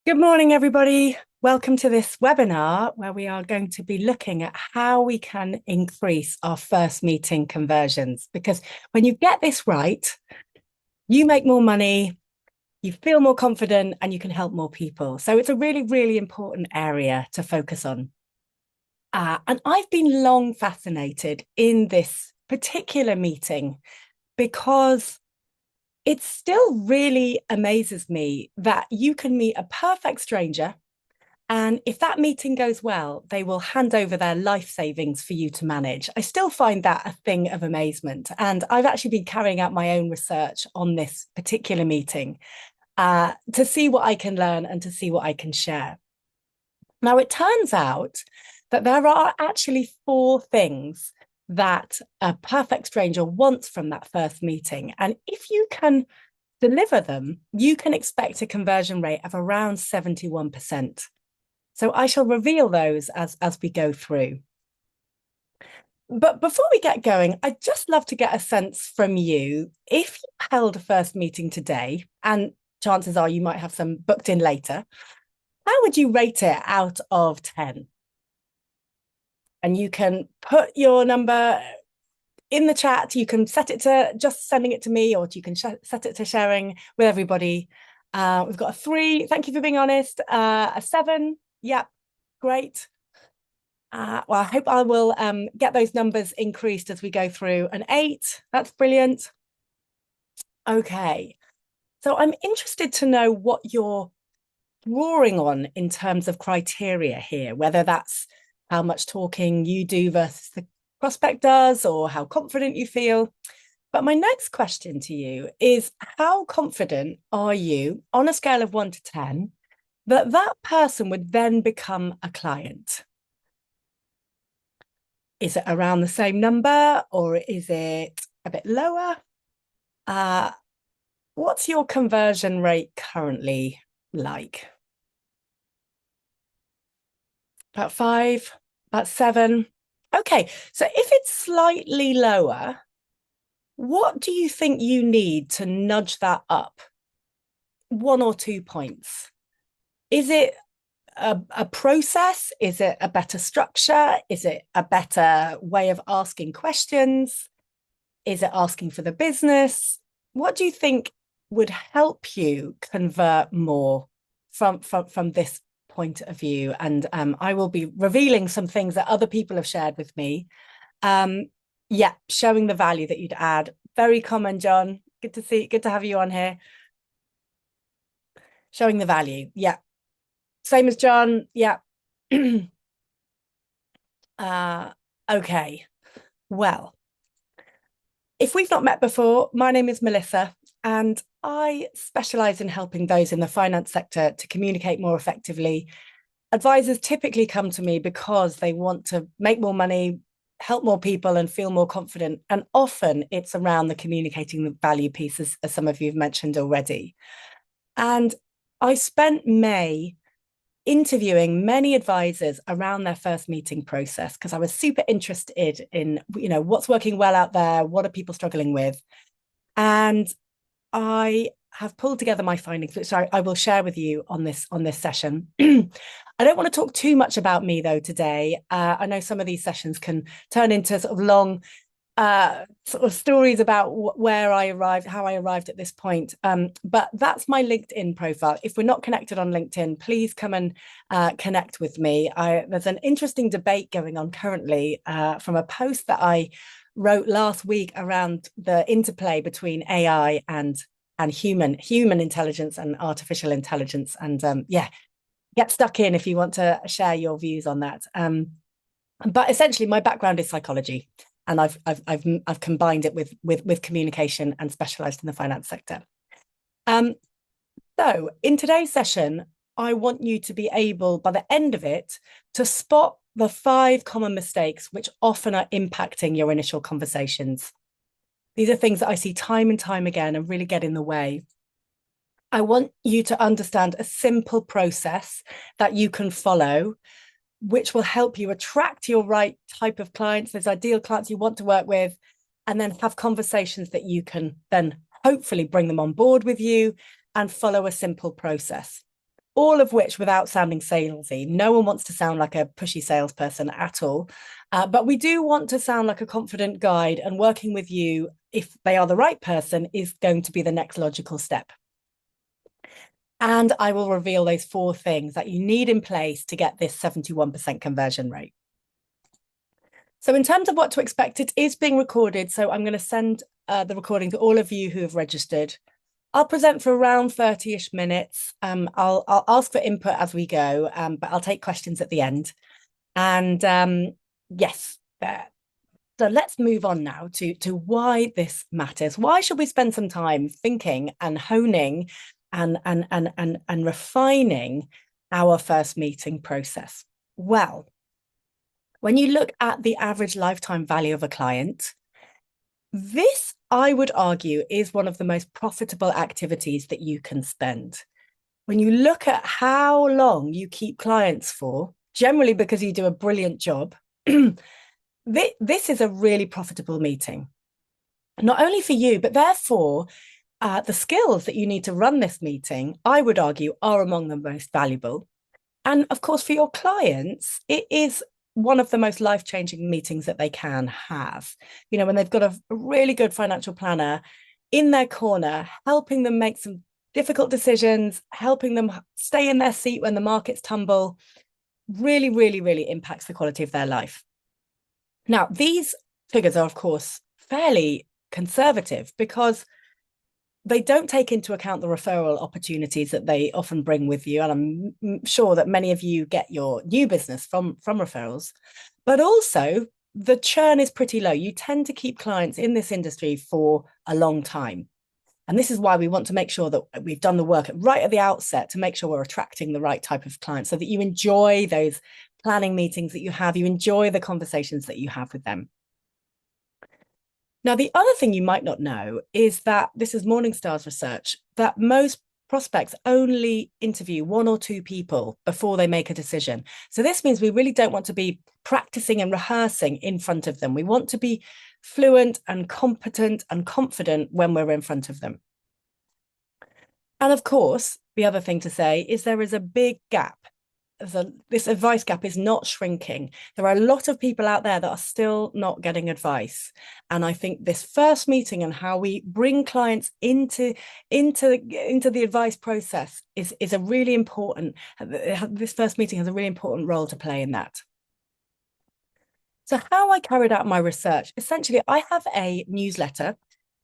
Good morning, everybody. Welcome to this webinar where we are going to be looking at how we can increase our first meeting conversions. Because when you get this right, you make more money, you feel more confident, and you can help more people. So it's a really, really important area to focus on. And I've been long fascinated in this particular meeting because it still really amazes me that you can meet a perfect stranger. And if that meeting goes well, they will hand over their life savings for you to manage. I still find that a thing of amazement. And I've actually been carrying out my own research on this particular meeting to see what I can learn and to see what I can share. Now, it turns out that there are actually four things that a perfect stranger wants from that first meeting. And if you can deliver them, you can expect a conversion rate of around 71%. So I shall reveal those as we go through. But before we get going, I'd just love to get a sense from you. If you held a first meeting today, and chances are you might have some booked in later, how would you rate it out of 10? And you can put your number in the chat. You can set it to just sending it to me, or you can set it to sharing with everybody. We've got a 3. Thank you for being honest. A 7. Yep. Great. Well, I hope I will get those numbers increased as we go through. An 8. That's brilliant. Okay. So I'm interested to know what you're drawing on in terms of criteria here, whether that's how much talking you do versus the prospect does, or how confident you feel. But my next question to you is, how confident are you on a scale of 1 to 10 that that person would then become a client? Is it around the same number, or is it a bit lower? What's your conversion rate currently like? About 5, about 7. Okay, so if it's slightly lower, what do you think you need to nudge that up 1 or 2 points? Is it a process? Is it a better structure? Is it a better way of asking questions? Is it asking for the business? What do you think would help you convert more from this point of view? And I will be revealing some things that other people have shared with me. Yeah, showing the value that you'd add. Very common, John. Good to have you on here. Showing the value. Yeah. Same as John. Yeah. uh, okay. Well, if we've not met before, my name is Melissa, and I specialize in helping those in the finance sector to communicate more effectively. Advisors typically come to me because they want to make more money, help more people, and feel more confident. And often it's around the communicating the value piece, as some of you have mentioned already. And I spent May interviewing many advisors around their first meeting process because I was super interested in, what's working well out there, what are people struggling with. And I have pulled together my findings, which I will share with you on this session. I don't want to talk too much about me though today. I know some of these sessions can turn into sort of long sort of stories about where I arrived, how I arrived at this point. But that's my LinkedIn profile. If we're not connected on LinkedIn, please come and connect with me. There's an interesting debate going on currently from a post that I wrote last week around the interplay between AI and human intelligence and artificial intelligence. And yeah, get stuck in if you want to share your views on that. But essentially, my background is psychology, and I've combined it with communication and specialized in the finance sector. So in today's session, I want you to be able, by the end of it, to spot the 5 common mistakes which often are impacting your initial conversations. These are things that I see time and time again and really get in the way. I want you to understand a simple process that you can follow, which will help you attract your right type of clients, those ideal clients you want to work with, and then have conversations that you can then hopefully bring them on board with you and follow a simple process. all of which without sounding salesy. No one wants to sound like a pushy salesperson at all. But we do want to sound like a confident guide, and working with you, if they are the right person, is going to be the next logical step. And I will reveal those 4 things that you need in place to get this 71% conversion rate. So in terms of what to expect, it is being recorded. So I'm going to send the recording to all of you who have registered. I'll present for around 30-ish minutes. I'll ask for input as we go, but I'll take questions at the end. And yes, so let's move on now to why this matters. Why should we spend some time thinking and honing and refining our first meeting process? Well, when you look at the average lifetime value of a client, this, I would argue, is one of the most profitable activities that you can spend. When you look at how long you keep clients for, generally because you do a brilliant job, this is a really profitable meeting. Not only for you, but therefore, the skills that you need to run this meeting, I would argue, are among the most valuable. And of course, for your clients, it is one of the most life-changing meetings that they can have. You know, when they've got a really good financial planner in their corner, helping them make some difficult decisions, helping them stay in their seat when the markets tumble, really, really, really impacts the quality of their life. Now, these figures are, of course, fairly conservative because they don't take into account the referral opportunities that they often bring with you. And I'm sure that many of you get your new business from referrals, but also the churn is pretty low. You tend to keep clients in this industry for a long time. And this is why we want to make sure that we've done the work right at the outset to make sure we're attracting the right type of clients so that you enjoy those planning meetings that you have, you enjoy the conversations that you have with them. Now, the other thing you might not know is that this is Morningstar's research, that most prospects only interview 1 or 2 people before they make a decision. So this means we really don't want to be practicing and rehearsing in front of them. We want to be fluent and competent and confident when we're in front of them. And of course, the other thing to say is there is a big gap. This advice gap is not shrinking. There are a lot of people out there that are still not getting advice. And I think this first meeting and how we bring clients into the advice process is a really important, this first meeting has a really important role to play in that. So how I carried out my research, essentially, I have a newsletter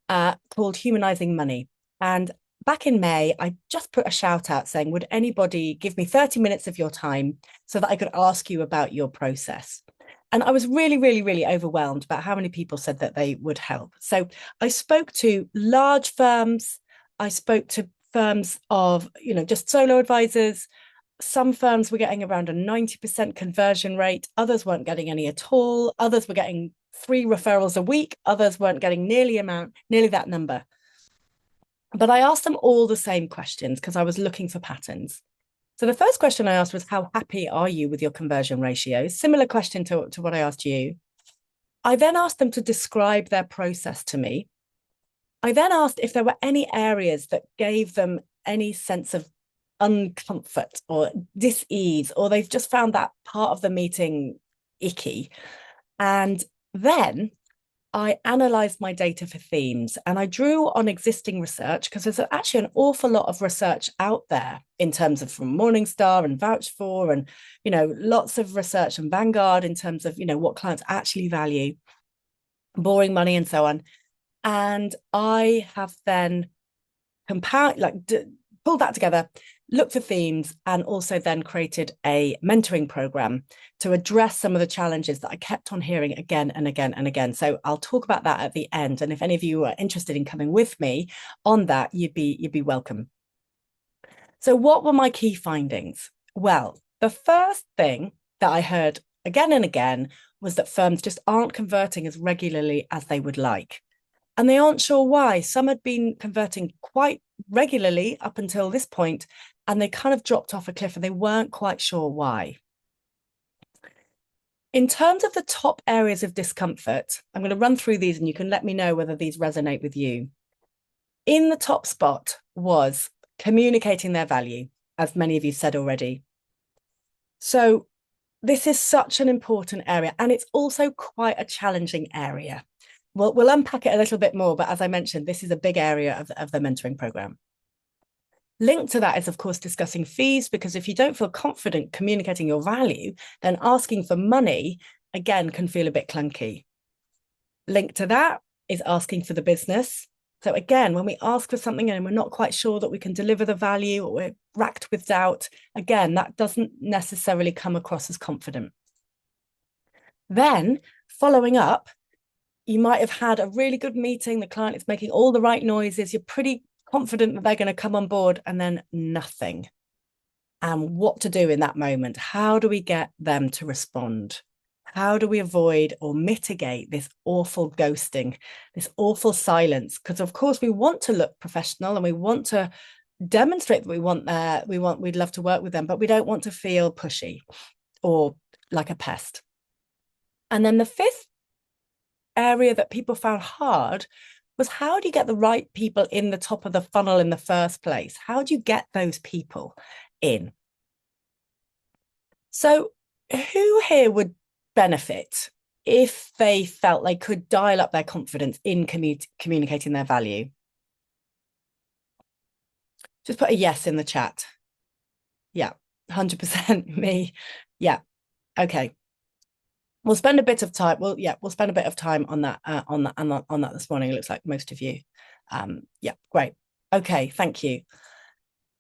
called Humanizing Money. And back in May, I just put a shout out saying, would anybody give me 30 minutes of your time so that I could ask you about your process? And I was really, really, really overwhelmed about how many people said that they would help. So I spoke to large firms. I spoke to firms of, just solo advisors. Some firms were getting around a 90% conversion rate. Others weren't getting any at all. Others were getting 3 referrals a week. Others weren't getting nearly that number. But I asked them all the same questions because I was looking for patterns. So the first question I asked was, how happy are you with your conversion ratio? Similar question to what I asked you. I then asked them to describe their process to me. I then asked if there were any areas that gave them any sense of uncomfort or dis-ease, or they've just found that part of the meeting icky. And then I analysed my data for themes, and I drew on existing research because there's actually an awful lot of research out there in terms of from Morningstar and Vouch For, and lots of research and Vanguard in terms of what clients actually value, boring money and so on. And I have then pulled that together, looked for themes, and also then created a mentoring program to address some of the challenges that I kept on hearing again and again and again. So I'll talk about that at the end. And if any of you are interested in coming with me on that, you'd be welcome. So what were my key findings? Well, the first thing that I heard again and again was that firms just aren't converting as regularly as they would like. And they aren't sure why. Some had been converting quite regularly up until this point, and they kind of dropped off a cliff and they weren't quite sure why. In terms of the top areas of discomfort, I'm going to run through these and you can let me know whether these resonate with you. In the top spot was communicating their value. as many of you said already. So this is such an important area, and it's also quite a challenging area. We'll unpack it a little bit more, but as I mentioned, this is a big area of the mentoring program. Linked to that is, of course, discussing fees, because if you don't feel confident communicating your value, then asking for money, again, can feel a bit clunky. Linked to that is asking for the business. So again, when we ask for something and we're not quite sure that we can deliver the value, or we're racked with doubt, again, that doesn't necessarily come across as confident. Then following up, you might have had a really good meeting. The client is making all the right noises. You're pretty confident that they're going to come on board, and then nothing. And what to do in that moment? How do we get them to respond? How do we avoid or mitigate this awful ghosting, this awful silence? Because of course we want to look professional and we want to demonstrate that we'd love to work with them, but we don't want to feel pushy or like a pest. And then the fifth area that people found hard was, how do you get the right people in the top of the funnel in the first place? How do you get those people in? So who here would benefit if they felt they could dial up their confidence in communicating their value? Just put a yes in the chat. Yeah, 100% me. Yeah, okay. We'll spend a bit of time. We'll spend a bit of time on that this morning. It looks like most of you. Yeah, great. Okay, thank you.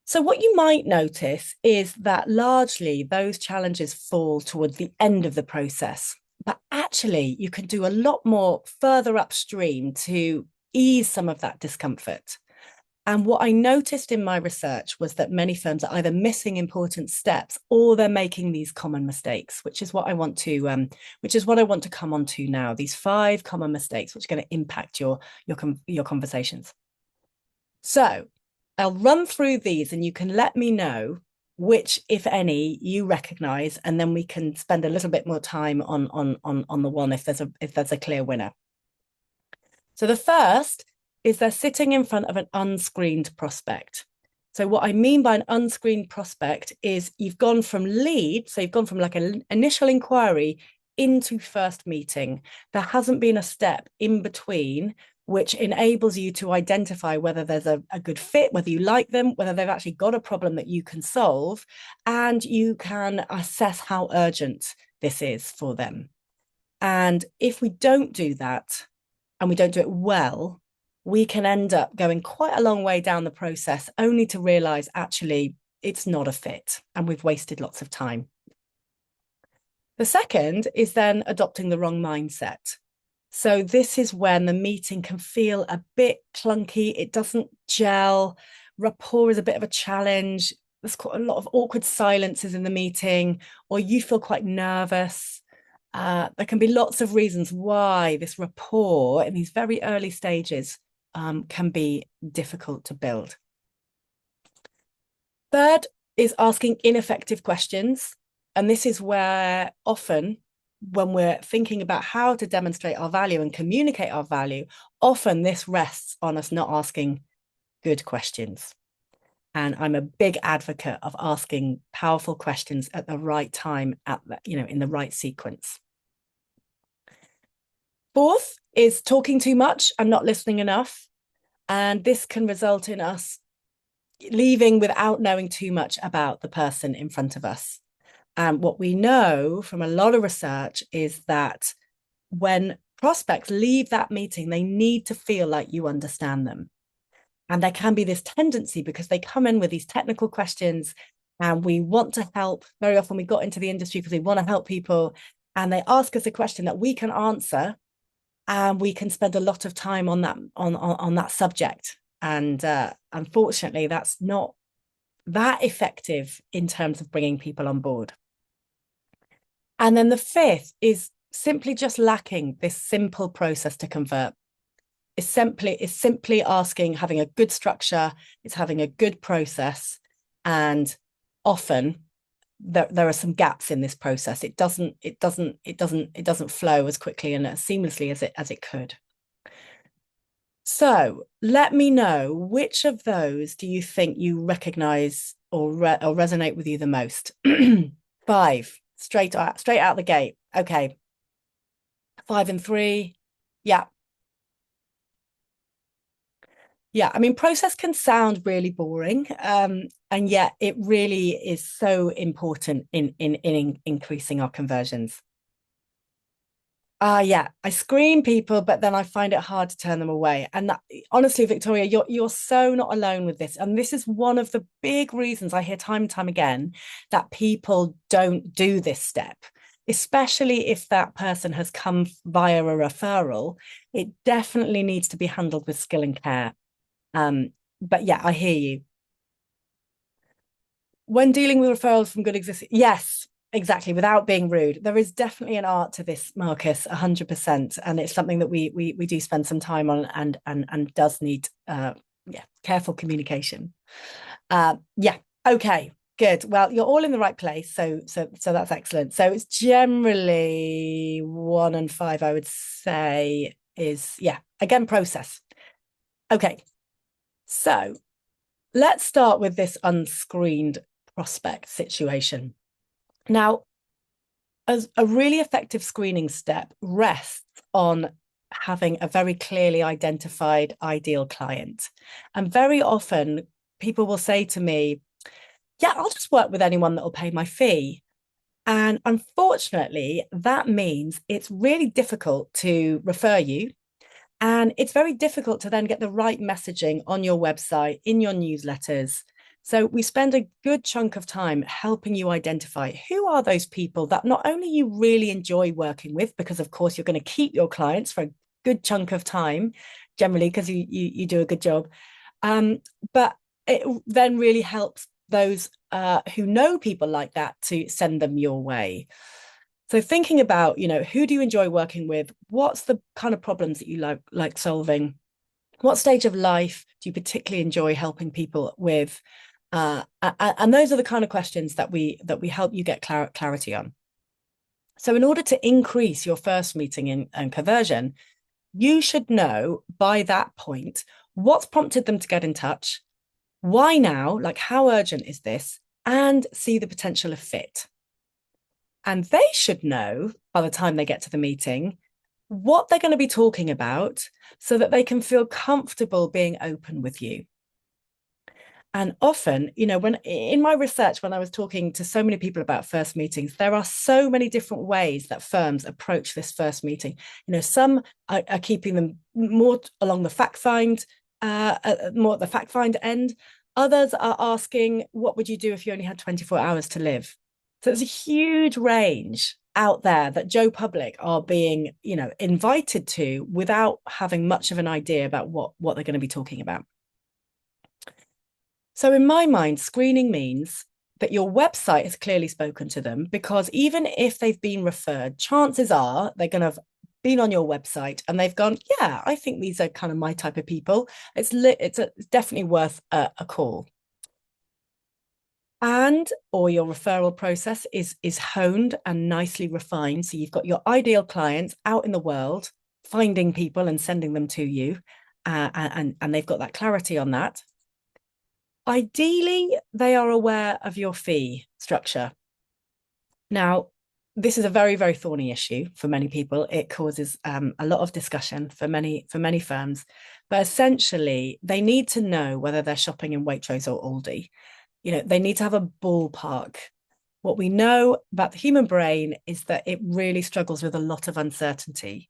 So what you might notice is that largely those challenges fall towards the end of the process, but actually you can do a lot more further upstream to ease some of that discomfort. And what I noticed in my research was that many firms are either missing important steps or they're making these common mistakes, which is what I want to come on to now. These 5 common mistakes which are going to impact your conversations. So I'll run through these and you can let me know which, if any, you recognize, and then we can spend a little bit more time on the one if there's a clear winner. So the first is they're sitting in front of an unscreened prospect. So what I mean by an unscreened prospect is you've gone from lead, so you've gone from like an initial inquiry into first meeting. There hasn't been a step in between which enables you to identify whether there's a good fit, whether you like them, whether they've actually got a problem that you can solve, and you can assess how urgent this is for them. And if we don't do that, and we don't do it well, we can end up going quite a long way down the process only to realize actually it's not a fit and we've wasted lots of time. The second is then adopting the wrong mindset. So this is when the meeting can feel a bit clunky. It doesn't gel. Rapport is a bit of a challenge. There's quite a lot of awkward silences in the meeting, or you feel quite nervous. There can be lots of reasons why this rapport in these very early stages can be difficult to build. Third is asking ineffective questions. And this is where often when we're thinking about how to demonstrate our value and communicate our value, often this rests on us not asking good questions. And I'm a big advocate of asking powerful questions at the right time, in the right sequence. Fourth is talking too much and not listening enough. And this can result in us leaving without knowing too much about the person in front of us. And what we know from a lot of research is that when prospects leave that meeting, they need to feel like you understand them. And there can be this tendency because they come in with these technical questions and we want to help. Very often we got into the industry because we want to help people, and they ask us a question that we can answer, and we can spend a lot of time on that subject. And unfortunately, that's not that effective in terms of bringing people on board. And then the fifth is simply just lacking this simple process to convert. It's simply asking, having a good structure, it's having a good process, and often there are some gaps in this process. It doesn't flow as quickly and as seamlessly as it could. So let me know, which of those do you think you recognize or resonate with you the most? Five, straight out the gate. Okay. Five and three. Yeah. Yeah, I mean, process can sound really boring, and yet it really is so important in increasing our conversions. Yeah, I screen people, but then I find it hard to turn them away. And that, honestly, Victoria, you're so not alone with this. And this is one of the big reasons I hear time and time again that people don't do this step, especially if that person has come via a referral. It definitely needs to be handled with skill and care. But yeah, I hear you. When dealing with referrals from good existing, yes, exactly, without being rude. There is definitely an art to this, Marcus, 100%. And it's something that we do spend some time on and does need yeah, careful communication. Yeah, okay. Good. Well, you're all in the right place, so that's excellent. So it's generally 1 and 5, I would say, is yeah, again, process. Okay. So let's start with this unscreened prospect situation. Now, as a really effective screening step rests on having a very clearly identified ideal client. And very often people will say to me, yeah, I'll just work with anyone that will pay my fee. And unfortunately, that means it's really difficult to refer you. And it's very difficult to then get the right messaging on your website, in your newsletters. So we spend a good chunk of time helping you identify who are those people that not only you really enjoy working with, because of course you're going to keep your clients for a good chunk of time, generally because you do a good job, but it then really helps those who know people like that to send them your way. So thinking about, who do you enjoy working with? What's the kind of problems that you like solving? What stage of life do you particularly enjoy helping people with? And those are the kind of questions that we help you get clarity on. So in order to increase your first meeting and conversion, you should know by that point what's prompted them to get in touch, why now, like how urgent is this, and see the potential of fit. And they should know by the time they get to the meeting what they're going to be talking about so that they can feel comfortable being open with you. And often, when in my research, when I was talking to so many people about first meetings, there are so many different ways that firms approach this first meeting. Some are keeping them more along the fact find, more at the fact find end. Others are asking, what would you do if you only had 24 hours to live? So there's a huge range out there that Joe Public are being, invited to without having much of an idea about what they're going to be talking about. So in my mind, screening means that your website has clearly spoken to them, because even if they've been referred, chances are they're going to have been on your website and they've gone, yeah, I think these are kind of my type of people. It's definitely worth a call. And or your referral process is honed and nicely refined. So you've got your ideal clients out in the world, finding people and sending them to you, and they've got that clarity on that. Ideally, they are aware of your fee structure. Now, this is a very, very thorny issue for many people. It causes a lot of discussion for many firms. But essentially, they need to know whether they're shopping in Waitrose or Aldi. They need to have a ballpark. What we know about the human brain is that it really struggles with a lot of uncertainty.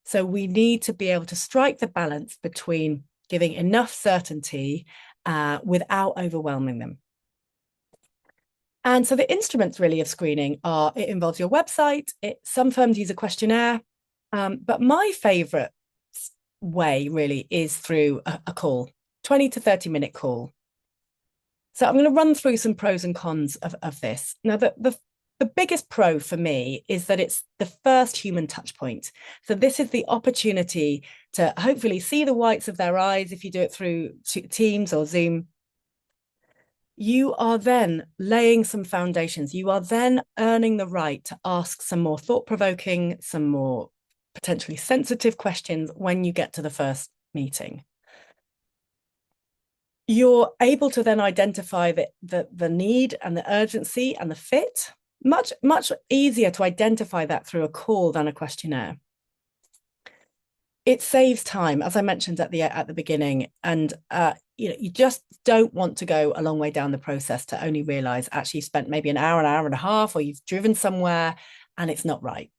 So we need to be able to strike the balance between giving enough certainty without overwhelming them. And so the instruments really of screening it involves your website. Some firms use a questionnaire, but my favorite way really is through a call, 20 to 30-minute call. So I'm going to run through some pros and cons of this. Now, the biggest pro for me is that it's the first human touch point. So this is the opportunity to hopefully see the whites of their eyes if you do it through Teams or Zoom. You are then laying some foundations. You are then earning the right to ask some more thought-provoking, some more potentially sensitive questions when you get to the first meeting. you're able to then identify the need and the urgency and the fit. Much easier to identify that through a call than a questionnaire. It saves time, as I mentioned at the beginning, and you just don't want to go a long way down the process to only realize actually you spent maybe an hour and a half, or you've driven somewhere and it's not right.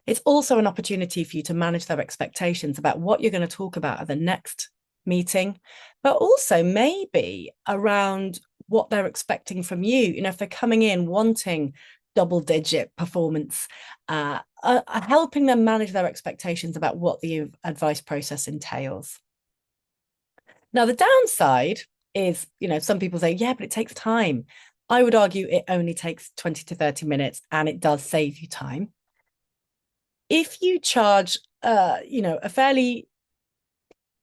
It's also an opportunity for you to manage their expectations about what you're going to talk about at the next meeting, but also maybe around what they're expecting from you. You know, if they're coming in wanting double-digit performance, helping them manage their expectations about what the advice process entails. Now, the downside is, you know, some people say, yeah, but it takes time. I would argue it only takes 20 to 30 minutes and it does save you time. If you charge, a fairly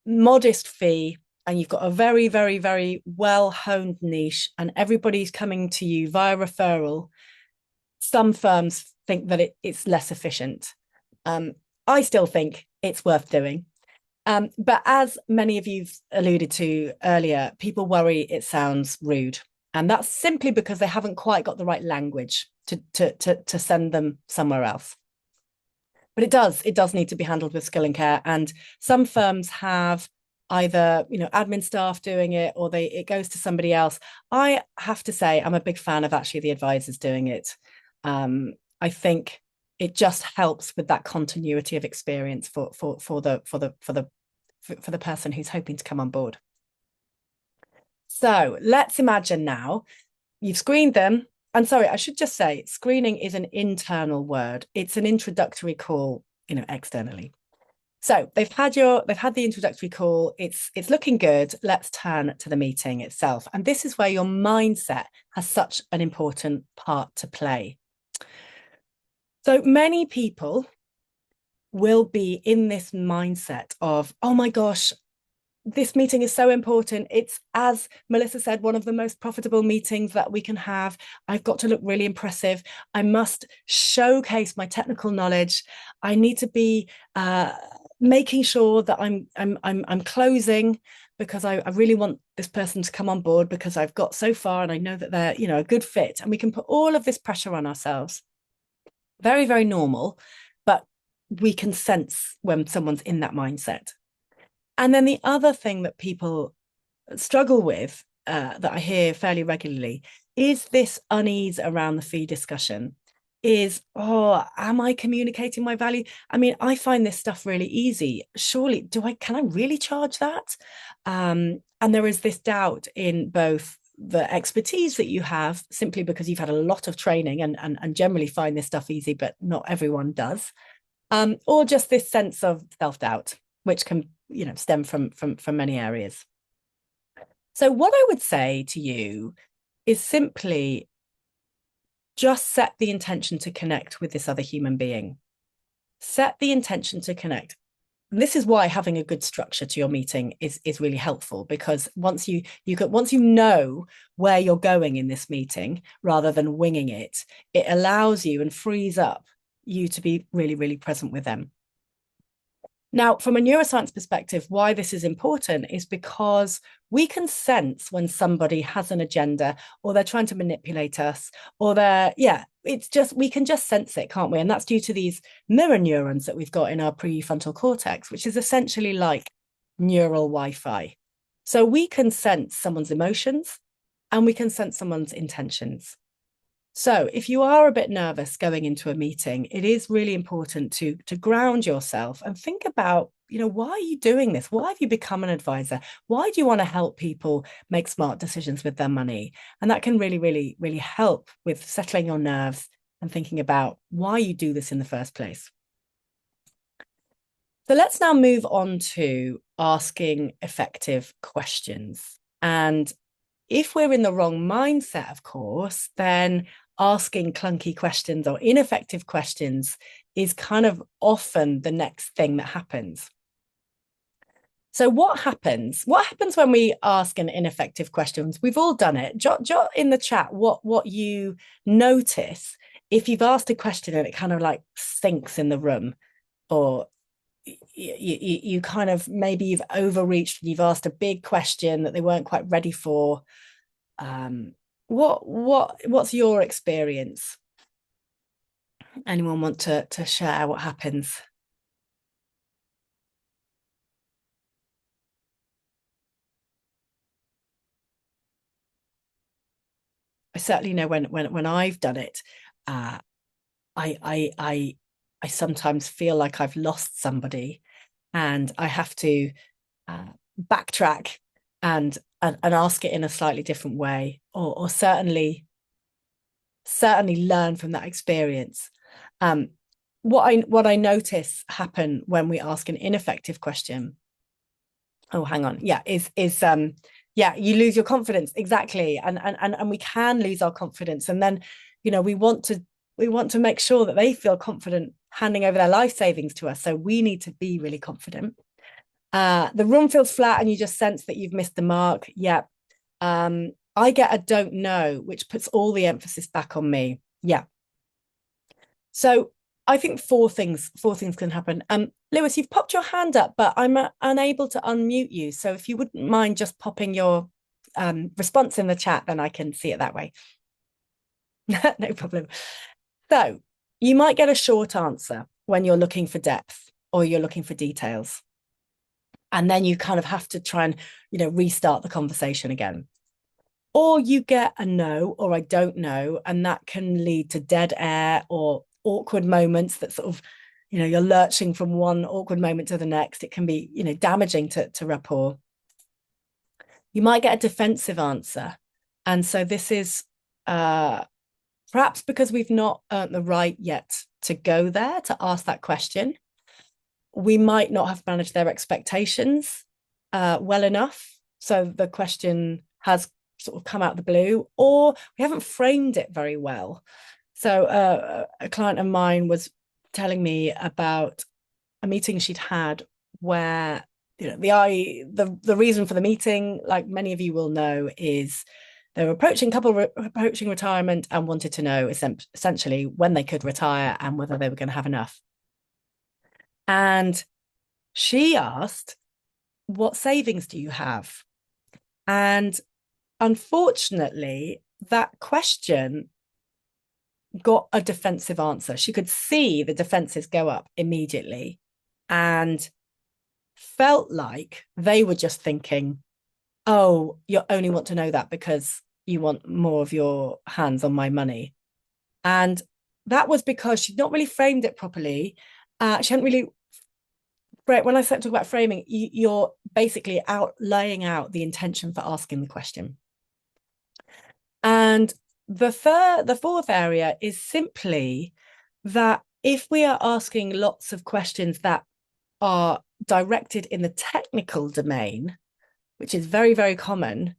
modest fee and you've got a very, very, very well-honed niche and everybody's coming to you via referral, some firms think that it's less efficient. I still think it's worth doing. But as many of you've alluded to earlier, people worry it sounds rude. And that's simply because they haven't quite got the right language to send them somewhere else. But it does need to be handled with skill and care. And some firms have either, you know, admin staff doing it, or it goes to somebody else. I have to say, I'm a big fan of actually the advisors doing it. I think it just helps with that continuity of experience for the person who's hoping to come on board. So let's imagine now you've screened them. And sorry, I should just say screening is an internal word. It's an introductory call, you know, externally. So they've had the introductory call. It's looking good. Let's turn to the meeting itself. And this is where your mindset has such an important part to play. So many people will be in this mindset of, oh my gosh, this meeting is so important. It's, as Melissa said, one of the most profitable meetings that we can have. I've got to look really impressive. I must showcase my technical knowledge. I need to be making sure that I'm closing, because I really want this person to come on board because I've got so far and I know that they're, you know, a good fit. And we can put all of this pressure on ourselves. Very, very normal, but we can sense when someone's in that mindset. And then the other thing that people struggle with, that I hear fairly regularly, is this unease around the fee discussion. Is, oh, am I communicating my value? I mean, I find this stuff really easy. Surely, can I really charge that? And there is this doubt in both the expertise that you have, simply because you've had a lot of training and generally find this stuff easy, but not everyone does. Or just this sense of self-doubt, which can, you know, stem from many areas. So what I would say to you is simply just set the intention to connect with this other human being. Set the intention to connect. And this is why having a good structure to your meeting is really helpful, because once you know where you're going in this meeting, rather than winging it, it allows you and frees up you to be really, really present with them. Now, from a neuroscience perspective, why this is important is because we can sense when somebody has an agenda, or they're trying to manipulate us, or we can just sense it, can't we? And that's due to these mirror neurons that we've got in our prefrontal cortex, which is essentially like neural Wi-Fi. So we can sense someone's emotions and we can sense someone's intentions. So if you are a bit nervous going into a meeting, it is really important to ground yourself and think about, you know, why are you doing this? Why have you become an advisor? Why do you want to help people make smart decisions with their money? And that can really, really, really help with settling your nerves and thinking about why you do this in the first place. So let's now move on to asking effective questions. And if we're in the wrong mindset, of course, then asking clunky questions or ineffective questions is kind of often the next thing that happens. So what happens when we ask an ineffective question? We've all done it. Jot in the chat what you notice if you've asked a question and it kind of like sinks in the room, or you kind of maybe you've overreached and you've asked a big question that they weren't quite ready for. Um, what's your experience? Anyone want to share what happens? I certainly know when I've done it, uh, I I I I sometimes feel like I've lost somebody, and I have to backtrack and ask it in a slightly different way, or certainly learn from that experience. Um, what I notice happen when we ask an ineffective question, oh hang on, yeah, is yeah, you lose your confidence, exactly, and we can lose our confidence, and then we want to make sure that they feel confident handing over their life savings to us, so we need to be really confident. The room feels flat and you just sense that you've missed the mark. Yeah. I get a don't know, which puts all the emphasis back on me. Yeah. So I think four things can happen. Lewis, you've popped your hand up, but I'm unable to unmute you. So if you wouldn't mind just popping your response in the chat, then I can see it that way. No problem. So you might get a short answer when you're looking for depth or you're looking for details. And then you kind of have to try and, restart the conversation again. Or you get a no or I don't know, and that can lead to dead air or awkward moments that sort of, you're lurching from one awkward moment to the next. It can be, damaging to rapport. You might get a defensive answer. And so this is perhaps because we've not earned the right yet to go there to ask that question. We might not have managed their expectations well enough. So the question has sort of come out of the blue, or we haven't framed it very well. So a client of mine was telling me about a meeting she'd had where the reason for the meeting, like many of you will know, is they were approaching retirement and wanted to know essentially when they could retire and whether they were going to have enough. And she asked, what savings do you have? And unfortunately, that question got a defensive answer. She could see the defenses go up immediately and felt like they were just thinking, oh, you only want to know that because you want more of your hands on my money. And that was because she'd not really framed it properly. She hadn't really, when I talk about framing, you're basically laying out the intention for asking the question. And the fourth area is simply that if we are asking lots of questions that are directed in the technical domain, which is very, very common,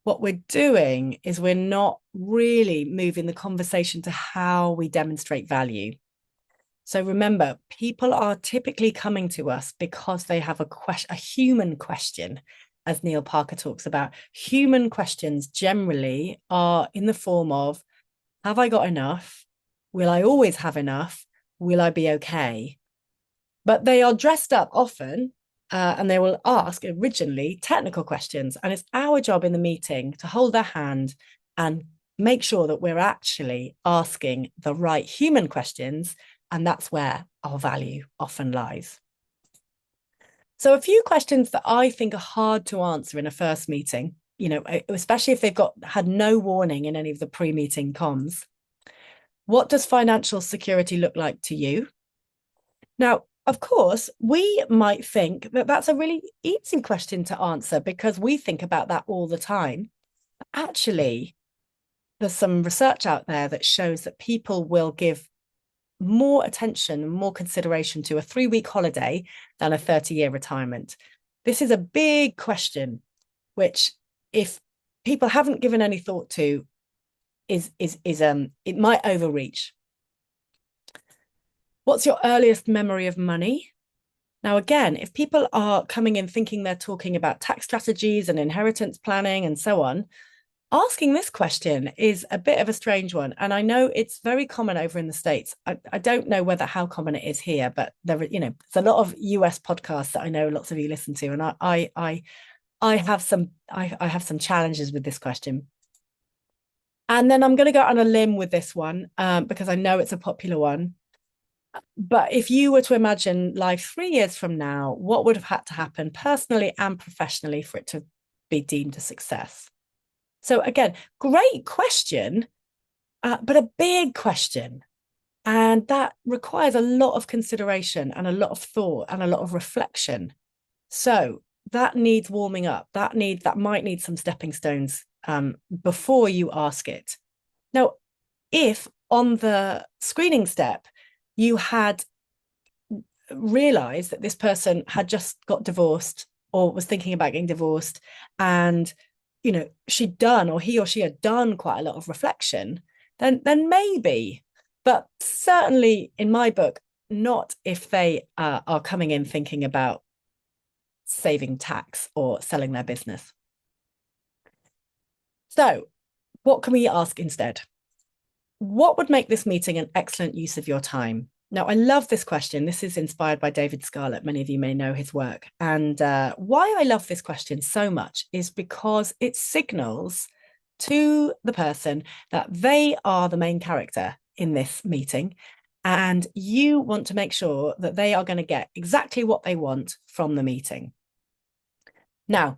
what we're doing is we're not really moving the conversation to how we demonstrate value. So remember, people are typically coming to us because they have a human question, as Neil Parker talks about. Human questions generally are in the form of, have I got enough? Will I always have enough? Will I be okay? But they are dressed up often and they will ask originally technical questions. And it's our job in the meeting to hold their hand and make sure that we're actually asking the right human questions. And that's where our value often lies. So a few questions that I think are hard to answer in a first meeting, especially if they've had no warning in any of the pre-meeting comms. What does financial security look like to you? Now, of course, we might think that that's a really easy question to answer because we think about that all the time. Actually, there's some research out there that shows that people will give more attention, more consideration to a 3-week holiday than a 30-year retirement. This is a big question, which if people haven't given any thought to, it might overreach. What's your earliest memory of money? Now, again, if people are coming in thinking they're talking about tax strategies and inheritance planning and so on, Asking this question is a bit of a strange one, and I know it's very common over in the States. I don't know whether how common it is here, but there's a lot of US podcasts that I know lots of you listen to, and I have some challenges with this question. And then I'm going to go on a limb with this one, because I know it's a popular one. But if you were to imagine life 3 years from now, what would have had to happen personally and professionally for it to be deemed a success? So again, great question, but a big question. And that requires a lot of consideration and a lot of thought and a lot of reflection. So that needs warming up. That might need some stepping stones before you ask it. Now, if on the screening step you had realized that this person had just got divorced or was thinking about getting divorced, and she'd done, or he or she had done, quite a lot of reflection, then maybe, but certainly in my book, not if they are coming in thinking about saving tax or selling their business. So what can we ask instead? What would make this meeting an excellent use of your time? Now, I love this question. This is inspired by David Scarlett. Many of you may know his work. And why I love this question so much is because it signals to the person that they are the main character in this meeting. And you want to make sure that they are going to get exactly what they want from the meeting. Now,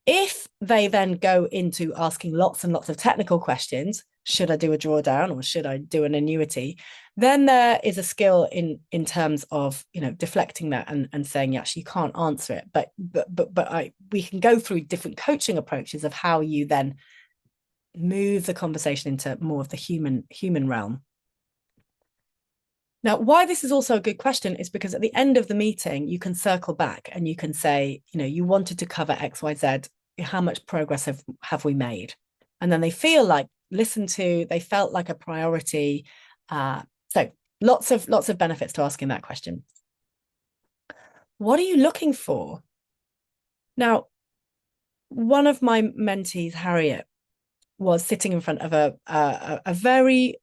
if they then go into asking lots and lots of technical questions, should I do a drawdown or should I do an annuity? Then there is a skill in terms of deflecting that and saying, yeah, actually you can't answer it. But we can go through different coaching approaches of how you then move the conversation into more of the human realm. Now, why this is also a good question is because at the end of the meeting, you can circle back and you can say, you wanted to cover X, Y, Z. How much progress have we made? And then they feel like listened to, they felt like a priority. So lots of benefits to asking that question. What are you looking for? Now, one of my mentees, Harriet, was sitting in front of a very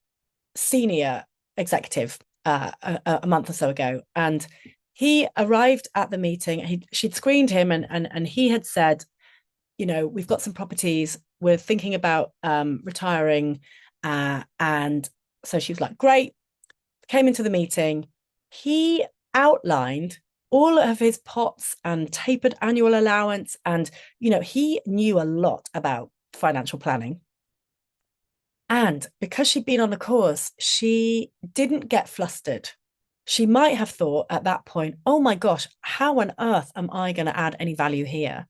senior executive a month or so ago, and he arrived at the meeting. She'd screened him, and he had said, we've got some properties. We're thinking about retiring, and so she was like, great. Came into the meeting. He outlined all of his pots and tapered annual allowance, and he knew a lot about financial planning. And because she'd been on the course, she didn't get flustered. She might have thought at that point, oh my gosh, how on earth am I going to add any value here?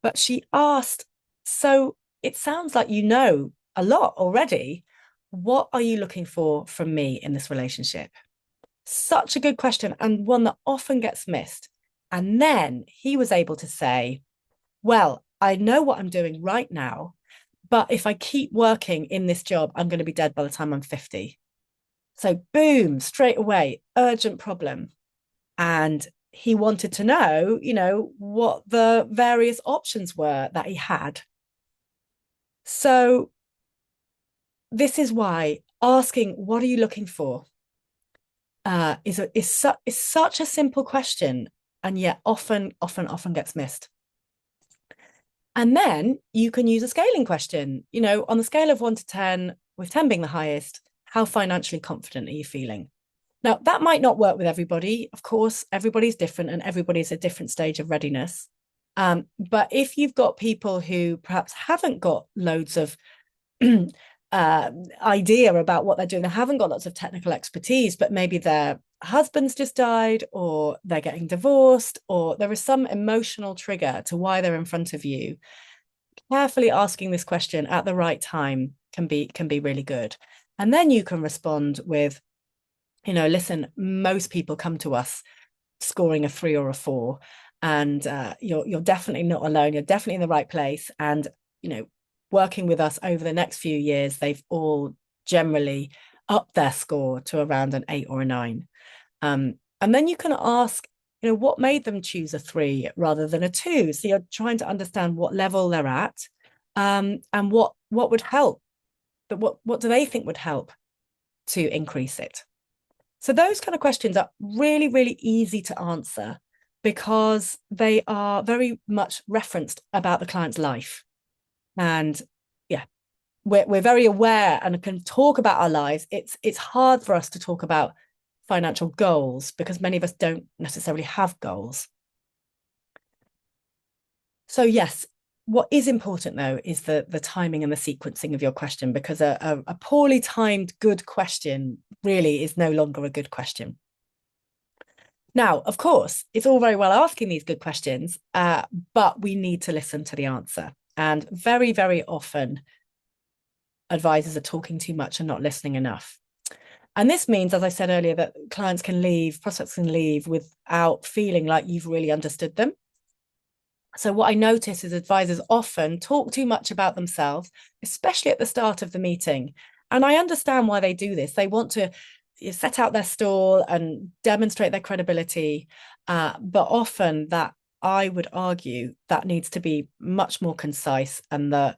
But she asked, so it sounds like you know a lot already. What are you looking for from me in this relationship? Such a good question, and one that often gets missed. And then he was able to say, well, I know what I'm doing right now, but if I keep working in this job, I'm going to be dead by the time I'm 50. So boom, straight away, urgent problem. And he wanted to know, what the various options were that he had. So this is why asking, what are you looking for? Is such a simple question, and yet often gets missed. And then you can use a scaling question, on the scale of 1 to 10, with 10 being the highest, how financially confident are you feeling? Now, that might not work with everybody. Of course, everybody's different and everybody's at a different stage of readiness. But if you've got people who perhaps haven't got loads of idea about what they're doing, they haven't got lots of technical expertise, but maybe their husband's just died, or they're getting divorced, or there is some emotional trigger to why they're in front of you, carefully asking this question at the right time can be really good. And then you can respond with, listen, most people come to us scoring a 3 or a 4, and you're definitely not alone. You're definitely in the right place. And working with us over the next few years, they've all generally upped their score to around an 8 or a 9. And then you can ask, what made them choose a 3 rather than a 2? So you're trying to understand what level they're at, and what what would help, but what do they think would help to increase it? So those kind of questions are really, really easy to answer because they are very much referenced about the client's life. And yeah, we're very aware and can talk about our lives. It's hard for us to talk about financial goals because many of us don't necessarily have goals. So yes, what is important though is the timing and the sequencing of your question, because a poorly timed good question really is no longer a good question. Now, of course, it's all very well asking these good questions, but we need to listen to the answer. And very, very often, advisors are talking too much and not listening enough. And this means, as I said earlier, that clients can leave, prospects can leave without feeling like you've really understood them. So what I notice is advisors often talk too much about themselves, especially at the start of the meeting. And I understand why they do this. They want to set out their stall and demonstrate their credibility. But often that, I would argue, that needs to be much more concise, and the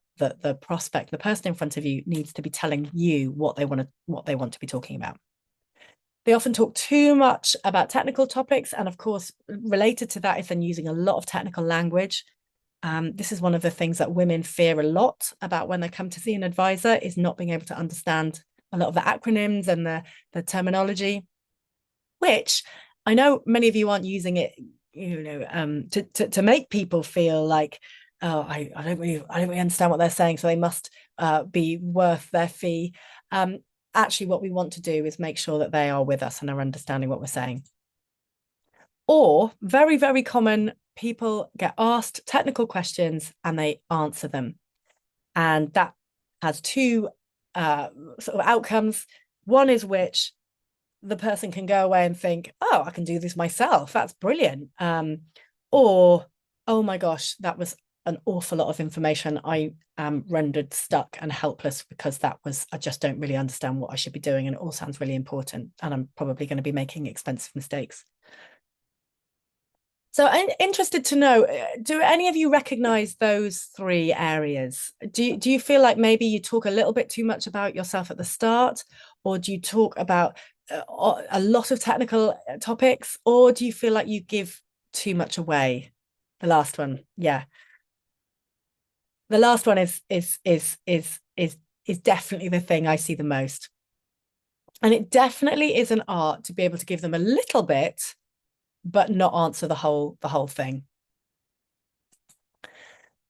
prospect, the person in front of you, needs to be telling you what they want to be talking about. They often talk too much about technical topics. And of course, related to that is then using a lot of technical language. This is one of the things that women fear a lot about when they come to see an advisor, is not being able to understand a lot of the acronyms and the terminology, which I know many of you aren't using it, to make people feel like, oh, I don't really understand what they're saying, so they must be worth their fee. Actually, what we want to do is make sure that they are with us and are understanding what we're saying. Or very, very common, people get asked technical questions and they answer them. And that has two sort of outcomes. One is which the person can go away and think, oh, I can do this myself. That's brilliant. Or, oh my gosh, that was an awful lot of information. I am rendered stuck and helpless because I just don't really understand what I should be doing. And it all sounds really important. And I'm probably going to be making expensive mistakes. So I'm interested to know, do any of you recognize those three areas? Do you feel like maybe you talk a little bit too much about yourself at the start, or do you talk about a lot of technical topics, or do you feel like you give too much away? The last one, yeah. The last one is definitely the thing I see the most. And it definitely is an art to be able to give them a little bit, but not answer the whole thing.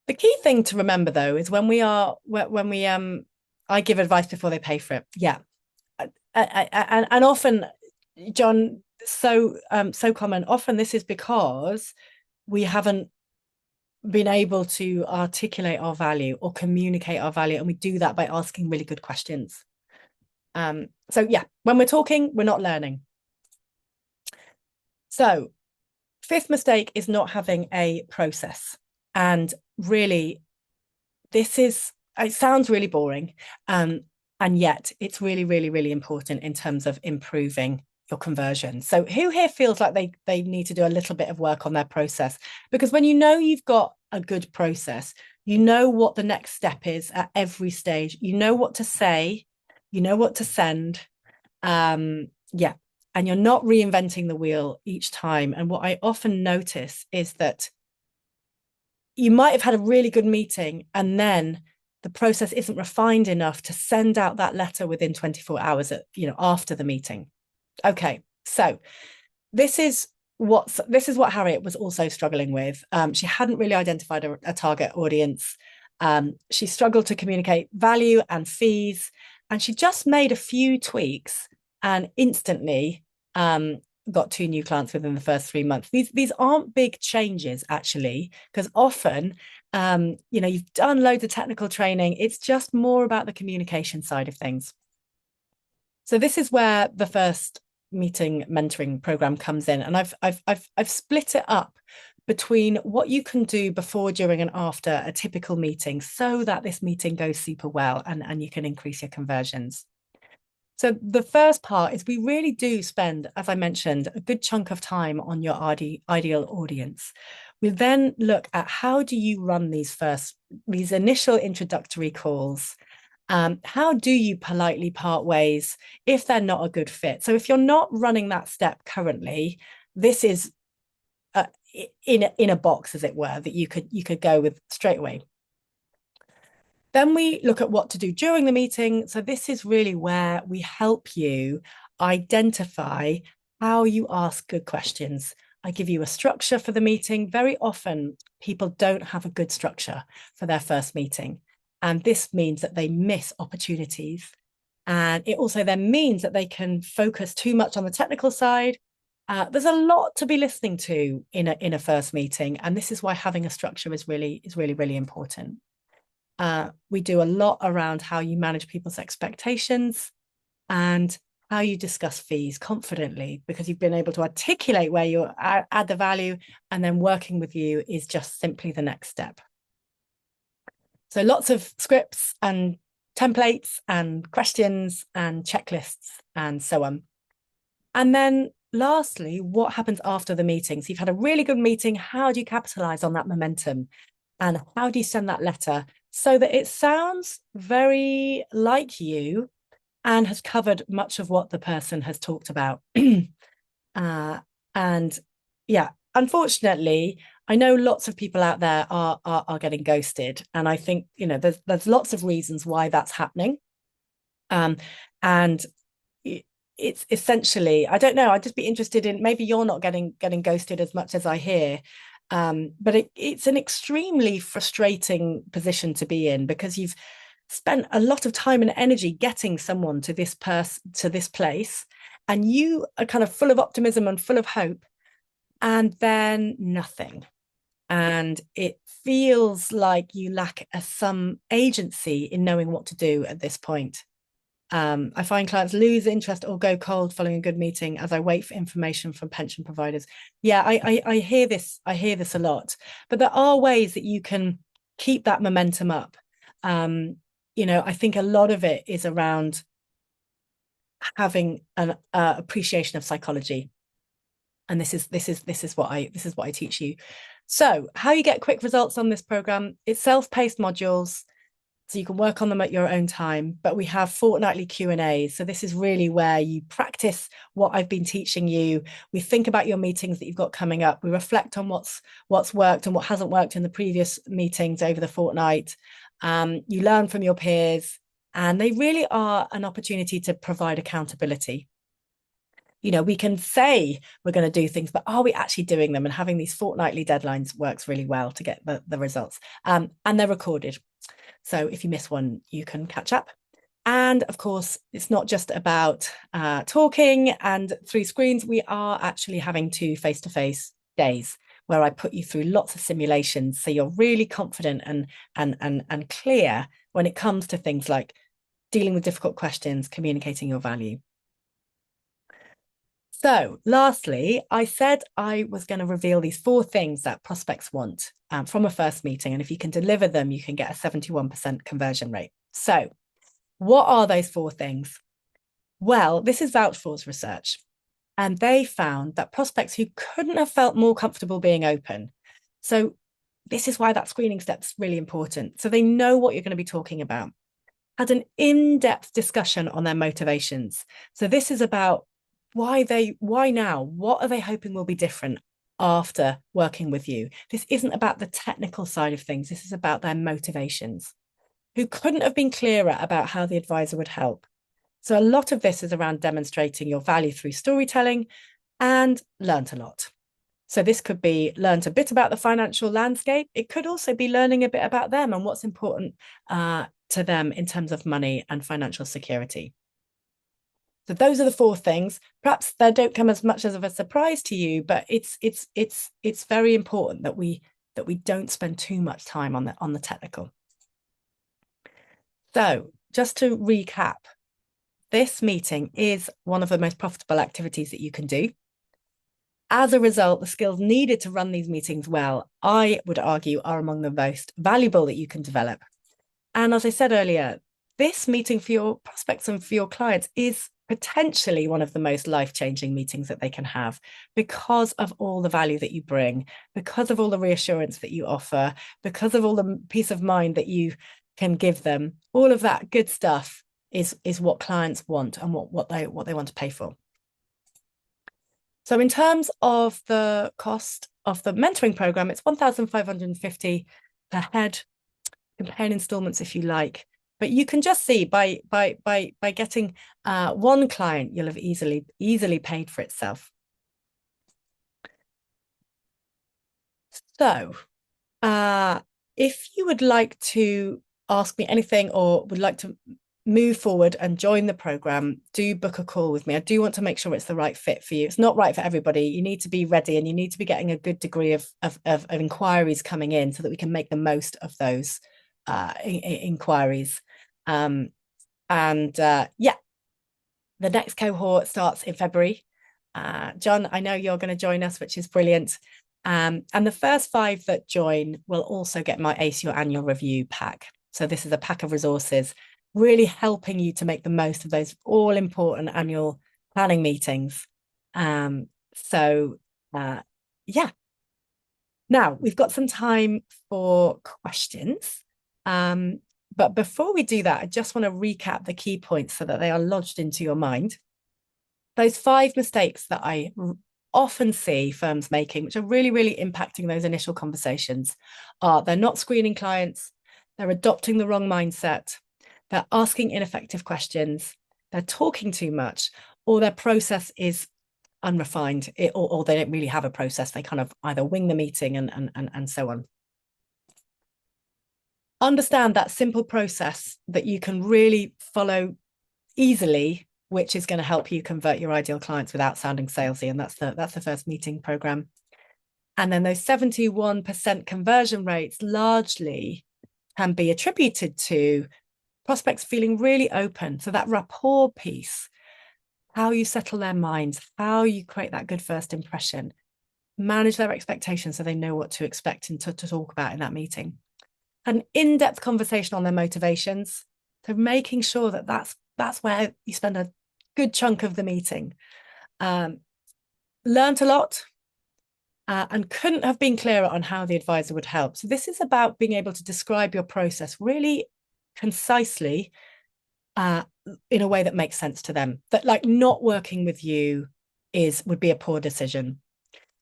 The key thing to remember though is when we I give advice before they pay for it. Yeah. And often, John, so common. Often this is because we haven't been able to articulate our value or communicate our value, and we do that by asking really good questions. So yeah, when we're talking, we're not learning. So fifth mistake is not having a process. And really, it sounds really boring. And yet it's really, really, really important in terms of improving your conversion. So who here feels like they need to do a little bit of work on their process? Because when you know you've got a good process, you know what the next step is at every stage. You know what to say, you know what to send. Yeah. And you're not reinventing the wheel each time. And what I often notice is that you might have had a really good meeting, and then the process isn't refined enough to send out that letter within 24 hours after the meeting. Okay, so this is what Harriet was also struggling with. She hadn't really identified a target audience. She struggled to communicate value and fees, and she just made a few tweaks and instantly got 2 new clients within the first 3 months. These aren't big changes, actually, because often, you've done loads of technical training. It's just more about the communication side of things. So this is where the first meeting mentoring program comes in, and I've split it up between what you can do before, during, and after a typical meeting, so that this meeting goes super well and you can increase your conversions. So the first part is we really do spend, as I mentioned, a good chunk of time on your ideal audience. We then look at how do you run these initial introductory calls. How do you politely part ways if they're not a good fit? So if you're not running that step currently, this is in a box, as it were, that you could go with straight away. Then we look at what to do during the meeting. So this is really where we help you identify how you ask good questions. I give you a structure for the meeting. Very often, people don't have a good structure for their first meeting. And this means that they miss opportunities. And it also then means that they can focus too much on the technical side. There's a lot to be listening to in a first meeting. And this is why having a structure is really important. We do a lot around how you manage people's expectations and how you discuss fees confidently, because you've been able to articulate where you add the value, and then working with you is just simply the next step. So lots of scripts and templates and questions and checklists and so on. And then lastly, what happens after the meeting? So you've had a really good meeting. How do you capitalize on that momentum? And how do you send that letter so that it sounds very like you and has covered much of what the person has talked about? And yeah, unfortunately, I know lots of people out there are getting ghosted, and I think there's lots of reasons why that's happening. And it's essentially, I don't know, I'd just be interested in, maybe you're not getting ghosted as much as I hear. But it's an extremely frustrating position to be in, because you've spent a lot of time and energy getting someone to this place, and you are kind of full of optimism and full of hope, and then nothing. And it feels like you lack some agency in knowing what to do at this point. I find clients lose interest or go cold following a good meeting as I wait for information from pension providers. Yeah, I hear this. I hear this a lot, but there are ways that you can keep that momentum up. I think a lot of it is around having an appreciation of psychology, and this is what I teach you. So, how you get quick results on this program? It's self-paced modules, so you can work on them at your own time, but we have fortnightly Q&As. So this is really where you practice what I've been teaching you. We think about your meetings that you've got coming up. We reflect on what's worked and what hasn't worked in the previous meetings over the fortnight. You learn from your peers, and they really are an opportunity to provide accountability. We can say we're going to do things, but are we actually doing them? And having these fortnightly deadlines works really well to get the results. And they're recorded. So if you miss one, you can catch up. And of course, it's not just about talking and through screens. We are actually having 2 face-to-face days where I put you through lots of simulations, so you're really confident and clear when it comes to things like dealing with difficult questions, communicating your value. So lastly, I said I was going to reveal these 4 things that prospects want from a first meeting. And if you can deliver them, you can get a 71% conversion rate. So what are those 4 things? Well, this is Vouch For's research. And they found that prospects who couldn't have felt more comfortable being open. So this is why that screening step's really important. So they know what you're going to be talking about. Had an in-depth discussion on their motivations. So this is about why now? What are they hoping will be different after working with you? This isn't about the technical side of things. This is about their motivations. Who couldn't have been clearer about how the advisor would help. So a lot of this is around demonstrating your value through storytelling, and learned a lot. So this could be learned a bit about the financial landscape. It could also be learning a bit about them and what's important to them in terms of money and financial security. So those are the 4 things. Perhaps they don't come as much as of a surprise to you, but it's very important that we don't spend too much time on the technical. So just to recap, this meeting is one of the most profitable activities that you can do. As a result, the skills needed to run these meetings well, I would argue, are among the most valuable that you can develop. And as I said earlier, this meeting for your prospects and for your clients is potentially one of the most life-changing meetings that they can have because of all the value that you bring, because of all the reassurance that you offer, because of all the peace of mind that you can give them. All of that good stuff is what clients want and what they want to pay for. So in terms of the cost of the mentoring program, it's 1,550 per head. You can pay in installments if you like. But you can just see by getting one client, you'll have easily paid for itself. So if you would like to ask me anything or would like to move forward and join the program, do book a call with me. I do want to make sure it's the right fit for you. It's not right for everybody. You need to be ready and you need to be getting a good degree of inquiries coming in so that we can make the most of those inquiries. Yeah, the next cohort starts in February. John, I know you're going to join us, which is brilliant. And the first 5 that join will also get my ACE Your Annual Review pack. So this is a pack of resources really helping you to make the most of those all-important annual planning meetings. Yeah. Now, we've got some time for questions. But before we do that, I just want to recap the key points so that they are lodged into your mind. Those 5 mistakes that I often see firms making, which are really impacting those initial conversations, are they're not screening clients, they're adopting the wrong mindset, they're asking ineffective questions, they're talking too much, or their process is unrefined, or they don't really have a process. They kind of either wing the meeting and so on. Understand that simple process that you can really follow easily, which is going to help you convert your ideal clients without sounding salesy. And that's the first meeting program. And then those 71% conversion rates largely can be attributed to prospects feeling really open. So that rapport piece, how you settle their minds, how you create that good first impression, manage their expectations so they know what to expect and to talk about in that meeting. An in-depth conversation on their motivations. So making sure that that's where you spend a good chunk of the meeting. Learned a lot and couldn't have been clearer on how the advisor would help. So this is about being able to describe your process really concisely in a way that makes sense to them. That like not working with you would be a poor decision.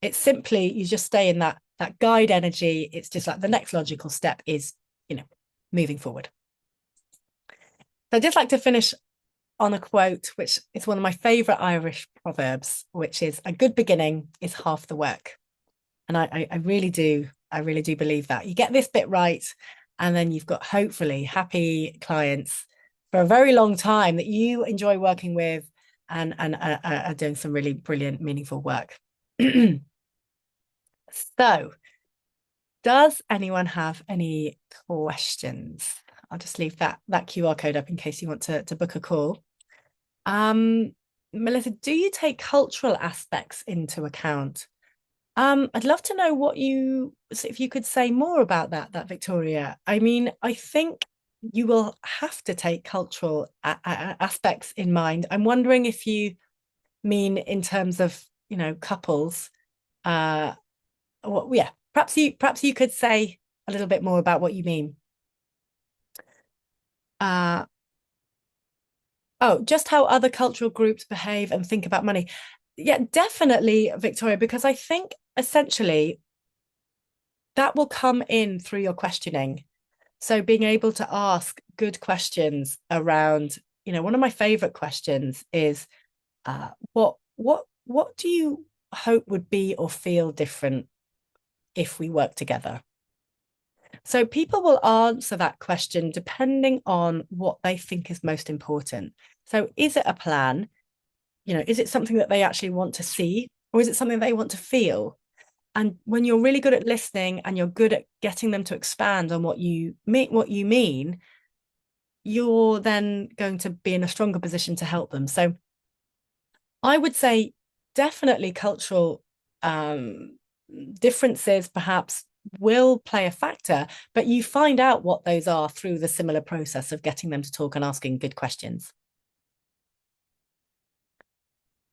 It's simply, you just stay in that guide energy. It's just like the next logical step is, moving forward. So I'd just like to finish on a quote, which is one of my favorite Irish proverbs, which is a good beginning is half the work. And I really do believe that. You get this bit right, and then you've got hopefully happy clients for a very long time that you enjoy working with and are doing some really brilliant, meaningful work. So, does anyone have any questions? I'll just leave that QR code up in case you want to book a call. Melissa, do you take cultural aspects into account? I'd love to know if you could say more about that, Victoria. I mean, I think you will have to take cultural aspects in mind. I'm wondering if you mean in terms of, couples. Yeah, perhaps you could say a little bit more about what you mean. Just how other cultural groups behave and think about money. Yeah, definitely, Victoria, because I think essentially that will come in through your questioning. So being able to ask good questions around, one of my favorite questions is, what do you hope would be or feel different if we work together? So people will answer that question depending on what they think is most important. So is it a plan? Is it something that they actually want to see, or is it something they want to feel? And when you're really good at listening and you're good at getting them to expand on what you mean, you're then going to be in a stronger position to help them. So I would say definitely cultural differences perhaps will play a factor, but you find out what those are through the similar process of getting them to talk and asking good questions.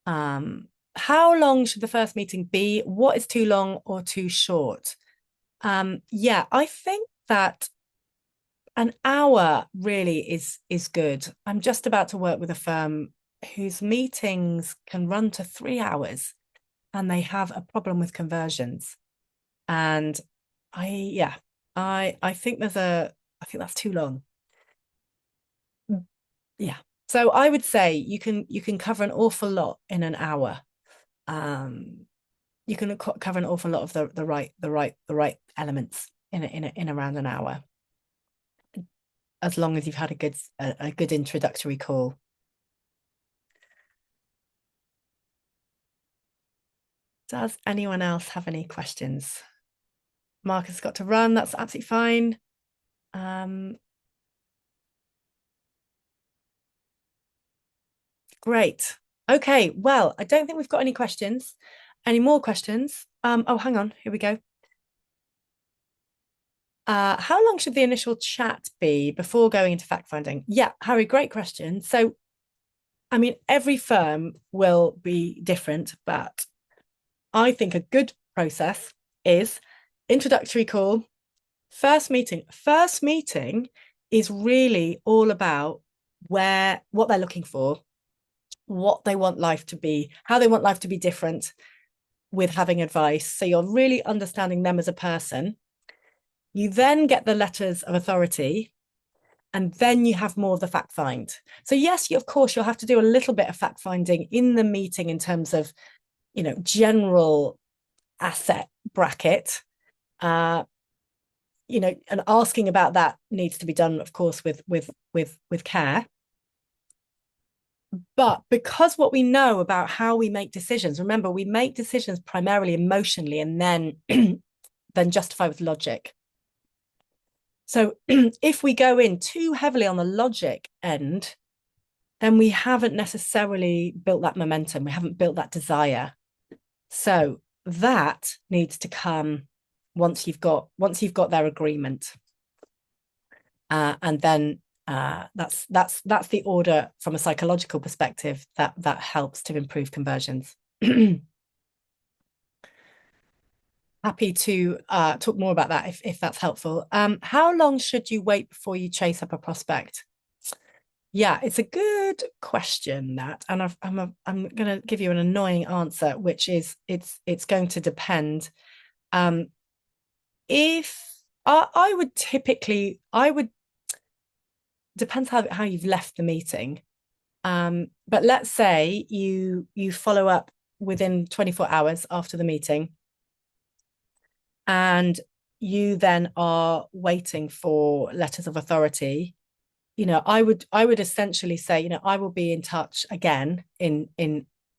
Um, how long should the first meeting be? What is too long or too short? Yeah, I think that an hour really is good. I'm just about to work with a firm whose meetings can run to 3 hours and they have a problem with conversions. And yeah, I think I think that's too long. Yeah. So I would say you can cover an awful lot in an hour. Um, you can cover an awful lot of the right elements in around an hour, as long as you've had a good introductory call. Does anyone else have any questions? Mark has got to run. That's absolutely fine. Great. Okay. Well, I don't think we've got any questions. Any more questions? Oh, hang on. Here we go. How long should the initial chat be before going into fact finding? Yeah, Harry, great question. So, I mean, every firm will be different, but I think a good process is introductory call, first meeting. First meeting is really all about what they're looking for, what they want life to be, how they want life to be different with having advice. So you're really understanding them as a person. You then get the letters of authority, and then you have more of the fact find. So yes, of course, you'll have to do a little bit of fact finding in the meeting in terms of, general asset bracket. Uh, and asking about that needs to be done, of course, with care. But because what we know about how we make decisions, remember, we make decisions primarily emotionally and then then justify with logic. So if we go in too heavily on the logic end, then we haven't necessarily built that momentum. We haven't built that desire. So that needs to come once you've got their agreement. And then that's the order from a psychological perspective that helps to improve conversions. Happy to talk more about that if that's helpful. How long should you wait before you chase up a prospect? Yeah, it's a good question, that, and I'm going to give you an annoying answer, which is it's going to depend. If I would typically, I would depends how you've left the meeting. But let's say you follow up within 24 hours after the meeting, and you then are waiting for letters of authority. I would essentially say, I will be in touch again in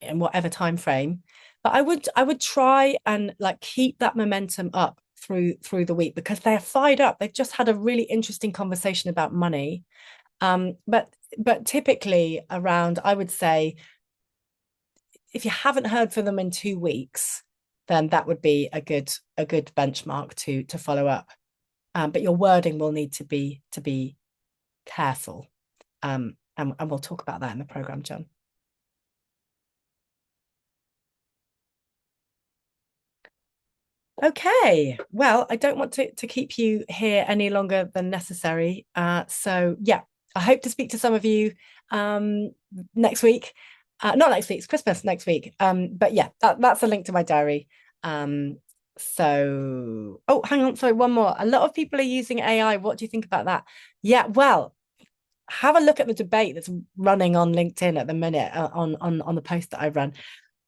whatever time frame. But I would try and like keep that momentum up through the week, because they're fired up. They've just had a really interesting conversation about money. But typically around, I would say, if you haven't heard from them in 2 weeks, then that would be a good benchmark to follow up. But your wording will need to be careful. And we'll talk about that in the program, John. Okay, well, I don't want to keep you here any longer than necessary. So yeah, I hope to speak to some of you next week. Not next week, it's Christmas next week. But yeah, that's a link to my diary. Oh, hang on, sorry, one more. A lot of people are using AI. What do you think about that? Yeah, well, have a look at the debate that's running on LinkedIn at the minute, on the post that I run.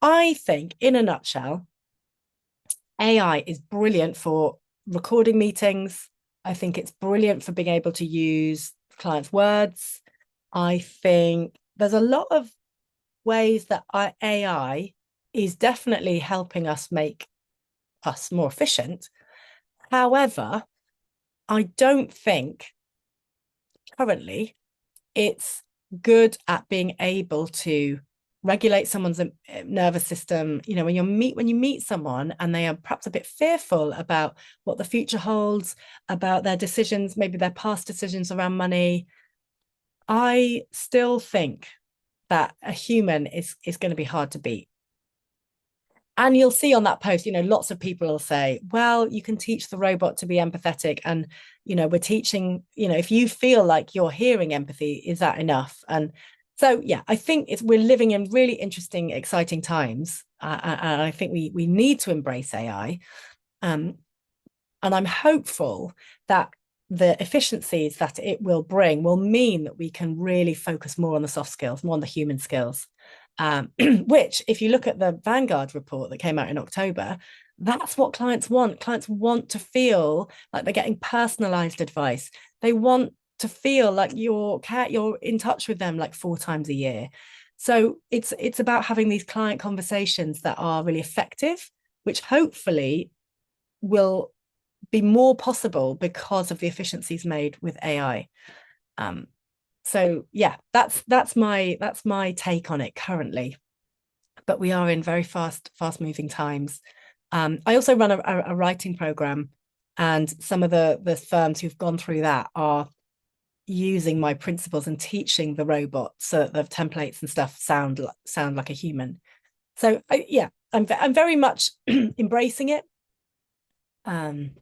I think, in a nutshell, AI is brilliant for recording meetings. I think it's brilliant for being able to use clients' words. I think there's a lot of ways that AI is definitely helping us make us more efficient. However, I don't think currently it's good at being able to regulate someone's nervous system. When you meet someone and they are perhaps a bit fearful about what the future holds, about their decisions, maybe their past decisions around money, I still think that a human is going to be hard to beat. And you'll see on that post, lots of people will say, well, you can teach the robot to be empathetic. And, we're teaching, if you feel like you're hearing empathy, is that enough? And so, yeah, I think we're living in really interesting, exciting times. And I think we need to embrace AI. And I'm hopeful that the efficiencies that it will bring will mean that we can really focus more on the soft skills, more on the human skills. Which, if you look at the Vanguard report that came out in October, that's what clients want. Clients want to feel like they're getting personalized advice. They want to feel like you're in touch with them like 4 times a year. So it's about having these client conversations that are really effective, which hopefully will be more possible because of the efficiencies made with AI. So yeah, that's my take on it currently. But we are in very fast moving times. I also run a writing program, and some of the firms who've gone through that are using my principles and teaching the robot so that the templates and stuff sound like a human. So yeah, I'm very much embracing it. I'm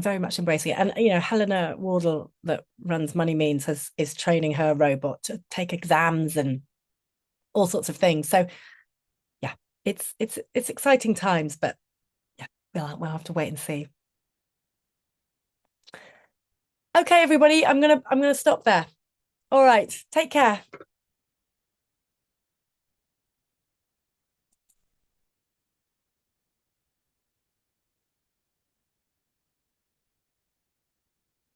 very much embracing it. And Helena Wardle, that runs Money Means, is training her robot to take exams and all sorts of things. So yeah, it's exciting times, but yeah, we'll have to wait and see. Okay, everybody, I'm gonna stop there. All right, take care.